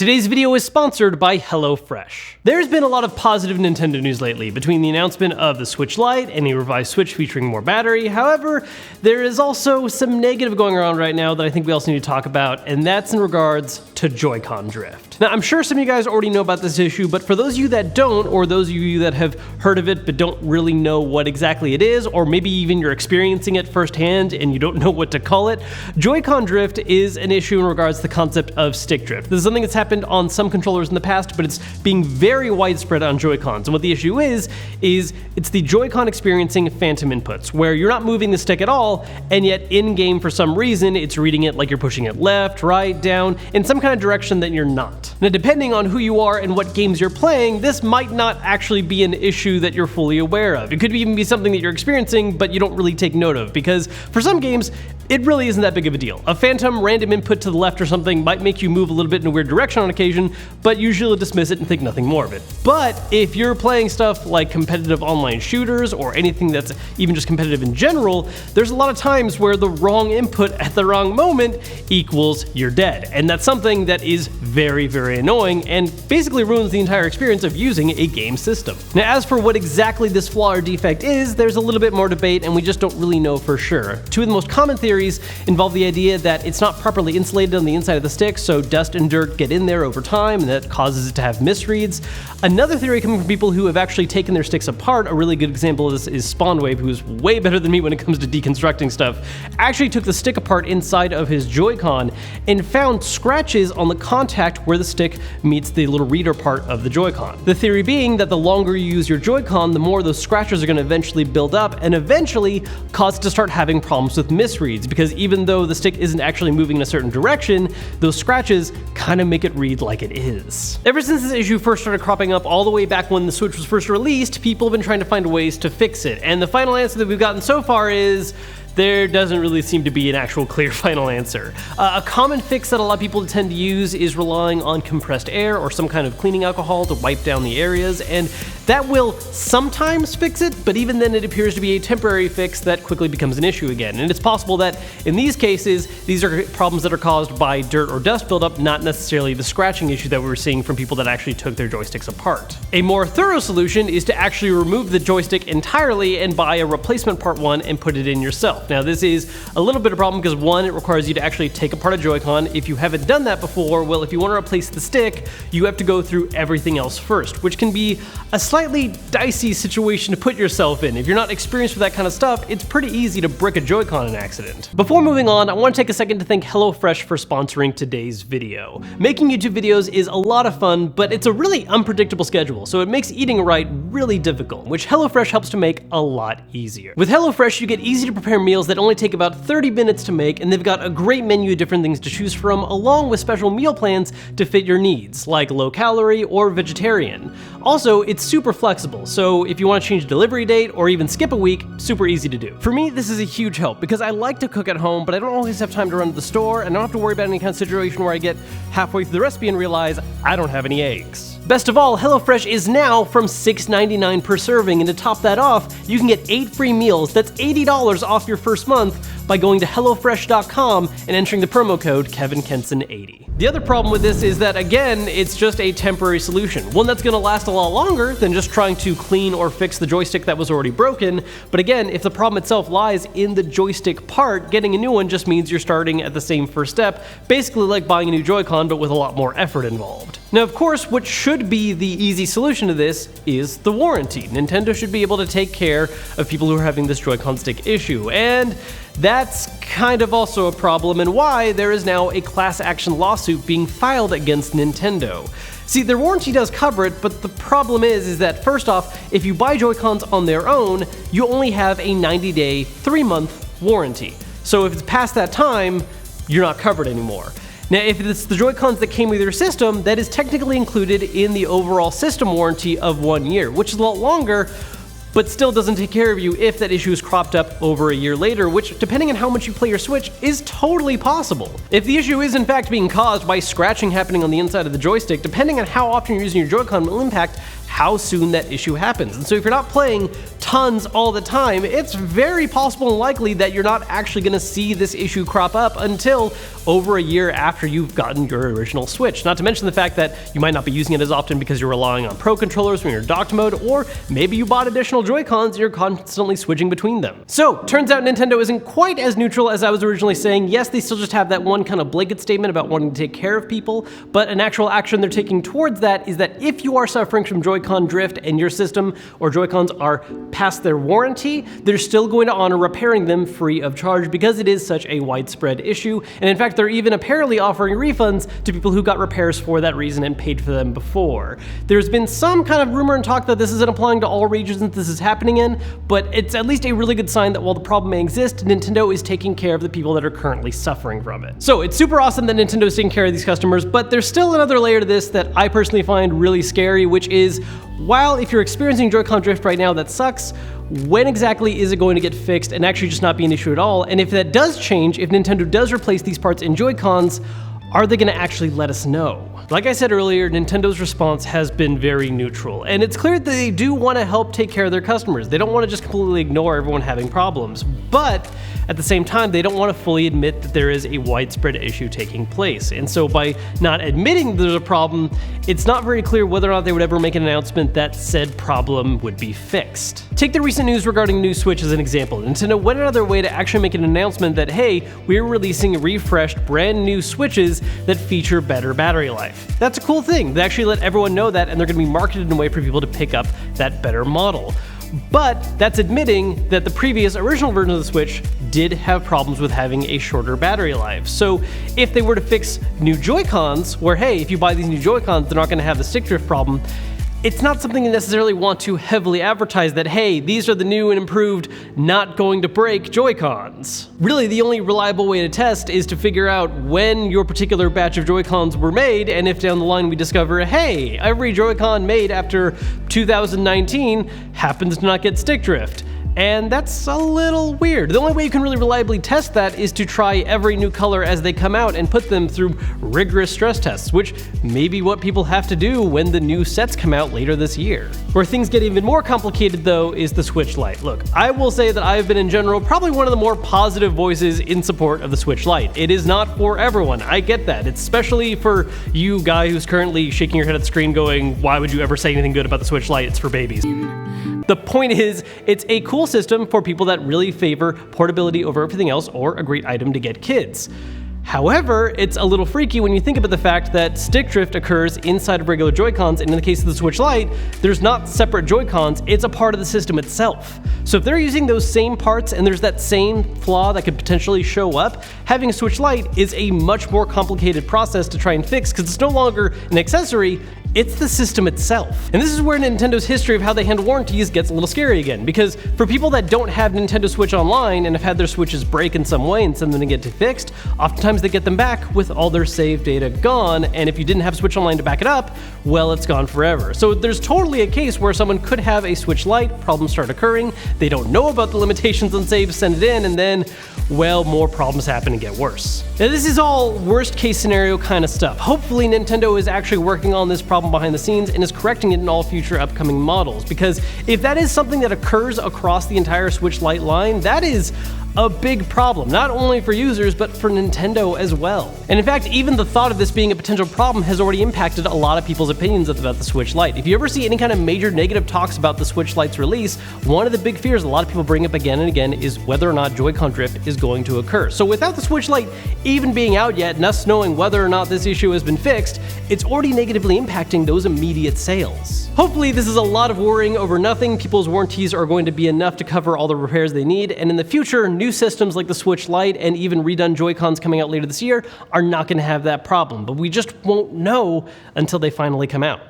Today's video is sponsored by HelloFresh. There's been a lot of positive Nintendo news lately, between the announcement of the Switch Lite and a revised Switch featuring more battery. However, there is also some negative going around right now that I think we also need to talk about, and that's in regards to JoyCon Drift. Now, I'm sure some of you guys already know about this issue, but for those of you that don't, or those of you that have heard of it but don't really know what exactly it is, or maybe even you're experiencing it firsthand and you don't know what to call it, JoyCon Drift is an issue in regards to the concept of stick drift. This is something that's happened on some controllers in the past, but it's being very widespread on Joy-Cons. And what the issue is it's the Joy-Con experiencing phantom inputs, where you're not moving the stick at all, and yet in-game for some reason, it's reading it like you're pushing it left, right, down, in some kind of direction that you're not. Now, depending on who you are and what games you're playing, this might not actually be an issue that you're fully aware of. It could even be something that you're experiencing, but you don't really take note of, because for some games, it really isn't that big of a deal. A phantom random input to the left or something might make you move a little bit in a weird direction on occasion, but usually dismiss it and think nothing more of it. But if you're playing stuff like competitive online shooters or anything that's even just competitive in general, there's a lot of times where the wrong input at the wrong moment equals you're dead. And that's something that is very, very annoying and basically ruins the entire experience of using a game system. Now, as for what exactly this flaw or defect is, there's a little bit more debate and we just don't really know for sure. Two of the most common theories involve the idea that it's not properly insulated on the inside of the stick, so dust and dirt get in there over time and that causes it to have misreads. Another theory coming from people who have actually taken their sticks apart, a really good example of this is Spawnwave, who's way better than me when it comes to deconstructing stuff, actually took the stick apart inside of his Joy-Con and found scratches on the contact where the stick meets the little reader part of the Joy-Con. The theory being that the longer you use your Joy-Con, the more those scratches are going to eventually build up and eventually cause it to start having problems with misreads, because even though the stick isn't actually moving in a certain direction, those scratches kind of make it read like it is. Ever since this issue first started cropping up all the way back when the Switch was first released, people have been trying to find ways to fix it, and the final answer that we've gotten so far is there doesn't really seem to be an actual clear final answer. A common fix that a lot of people tend to use is relying on compressed air or some kind of cleaning alcohol to wipe down the areas, and that will sometimes fix it, but even then it appears to be a temporary fix that quickly becomes an issue again. And it's possible that in these cases, these are problems that are caused by dirt or dust buildup, not necessarily the scratching issue that we were seeing from people that actually took their joysticks apart. A more thorough solution is to actually remove the joystick entirely and buy a replacement part one and put it in yourself. Now, this is a little bit of a problem because one, it requires you to actually take apart a Joy-Con. If you haven't done that before, well, if you want to replace the stick, you have to go through everything else first, which can be a slightly dicey situation to put yourself in. If you're not experienced with that kind of stuff, it's pretty easy to brick a Joy-Con in accident. Before moving on, I want to take a second to thank HelloFresh for sponsoring today's video. Making YouTube videos is a lot of fun, but it's a really unpredictable schedule, so it makes eating right really difficult, which HelloFresh helps to make a lot easier. With HelloFresh, you get easy to prepare meals that only take about 30 minutes to make, and they've got a great menu of different things to choose from, along with special meal plans to fit your needs, like low calorie or vegetarian. Also, it's super flexible, so if you want to change a delivery date or even skip a week, super easy to do. For me, this is a huge help because I like to cook at home, but I don't always have time to run to the store, and I don't have to worry about any kind of situation where I get halfway through the recipe and realize I don't have any eggs. Best of all, HelloFresh is now from $6.99 per serving, and to top that off, you can get 8 free meals. That's $80 off your first month by going to HelloFresh.com and entering the promo code KevinKenson80. The other problem with this is that, again, it's just a temporary solution, one that's going to last a lot longer than just trying to clean or fix the joystick that was already broken. But again, if the problem itself lies in the joystick part, getting a new one just means you're starting at the same first step, basically like buying a new Joy-Con, but with a lot more effort involved. Now, of course, what should be the easy solution to this is the warranty. Nintendo should be able to take care of people who are having this Joy-Con stick issue, and that's kind of also a problem, and why there is now a class action lawsuit being filed against Nintendo. See, their warranty does cover it, but the problem is that first off, if you buy Joy-Cons on their own, you only have a 90-day, 3-month warranty. So if it's past that time, you're not covered anymore. Now, if it's the Joy-Cons that came with your system, that is technically included in the overall system warranty of 1 year, which is a lot longer, but still doesn't take care of you if that issue is cropped up over a year later, which, depending on how much you play your Switch, is totally possible. If the issue is in fact being caused by scratching happening on the inside of the joystick, depending on how often you're using your Joy-Con will impact how soon that issue happens. And so if you're not playing tons all the time, it's very possible and likely that you're not actually going to see this issue crop up until over a year after you've gotten your original Switch. Not to mention the fact that you might not be using it as often because you're relying on Pro controllers when you're docked mode, or maybe you bought additional Joy-Cons and you're constantly switching between them. So, turns out Nintendo isn't quite as neutral as I was originally saying. Yes, they still just have that one kind of blanket statement about wanting to take care of people, but an actual action they're taking towards that is that if you are suffering from JoyCon Drift and your system or Joy-Cons are past their warranty, they're still going to honor repairing them free of charge because it is such a widespread issue. And in fact, they're even apparently offering refunds to people who got repairs for that reason and paid for them before. There's been some kind of rumor and talk that this isn't applying to all regions that this is happening in, but it's at least a really good sign that while the problem may exist, Nintendo is taking care of the people that are currently suffering from it. So it's super awesome that Nintendo is taking care of these customers, but there's still another layer to this that I personally find really scary, which is, while if you're experiencing JoyCon Drift right now, that sucks, when exactly is it going to get fixed and actually just not be an issue at all? And if that does change, if Nintendo does replace these parts in Joy-Cons, are they going to actually let us know? Like I said earlier, Nintendo's response has been very neutral, and it's clear that they do want to help take care of their customers. They don't want to just completely ignore everyone having problems, but at the same time, they don't want to fully admit that there is a widespread issue taking place. And so by not admitting there's a problem, it's not very clear whether or not they would ever make an announcement that said problem would be fixed. Take the recent news regarding new Switch as an example. Nintendo went out of their way to actually make an announcement that, hey, we're releasing refreshed brand new Switches that feature better battery life. That's a cool thing. They actually let everyone know that, and they're going to be marketed in a way for people to pick up that better model. But that's admitting that the previous original version of the Switch did have problems with having a shorter battery life. So if they were to fix new Joy-Cons, where hey, if you buy these new Joy-Cons, they're not going to have the stick drift problem, it's not something you necessarily want to heavily advertise that, hey, these are the new and improved, not going to break Joy-Cons. Really, the only reliable way to test is to figure out when your particular batch of Joy-Cons were made, and if down the line we discover, hey, every Joy-Con made after 2019 happens to not get stick drift. And that's a little weird. The only way you can really reliably test that is to try every new color as they come out and put them through rigorous stress tests, which may be what people have to do when the new sets come out later this year. Where things get even more complicated though is the Switch Lite. Look, I will say that I've been in general probably one of the more positive voices in support of the Switch Lite. It is not for everyone, I get that. It's especially for you guy who's currently shaking your head at the screen going, why would you ever say anything good about the Switch Lite? It's for babies. The point is, it's a cool system for people that really favor portability over everything else, or a great item to get kids. However, it's a little freaky when you think about the fact that stick drift occurs inside of regular Joy-Cons, and in the case of the Switch Lite, there's not separate Joy-Cons, it's a part of the system itself. So if they're using those same parts and there's that same flaw that could potentially show up, having a Switch Lite is a much more complicated process to try and fix because it's no longer an accessory, it's the system itself. And this is where Nintendo's history of how they handle warranties gets a little scary again, because for people that don't have Nintendo Switch Online and have had their Switches break in some way and send them to get fixed, oftentimes they get them back with all their save data gone, and if you didn't have Switch Online to back it up, well, it's gone forever. So there's totally a case where someone could have a Switch Lite, problems start occurring, they don't know about the limitations on saves, send it in, and then, well, more problems happen and get worse. Now this is all worst case scenario kind of stuff. Hopefully Nintendo is actually working on this problem behind the scenes and is correcting it in all future upcoming models, because if that is something that occurs across the entire Switch Lite line, that is a big problem, not only for users, but for Nintendo as well. And in fact, even the thought of this being a potential problem has already impacted a lot of people's opinions about the Switch Lite. If you ever see any kind of major negative talks about the Switch Lite's release, one of the big fears a lot of people bring up again and again is whether or not JoyCon Drift is going to occur. So without the Switch Lite even being out yet, and us knowing whether or not this issue has been fixed, it's already negatively impacting those immediate sales. Hopefully this is a lot of worrying over nothing. People's warranties are going to be enough to cover all the repairs they need, and in the future, new systems like the Switch Lite and even redone Joy-Cons coming out later this year are not going to have that problem, but we just won't know until they finally come out.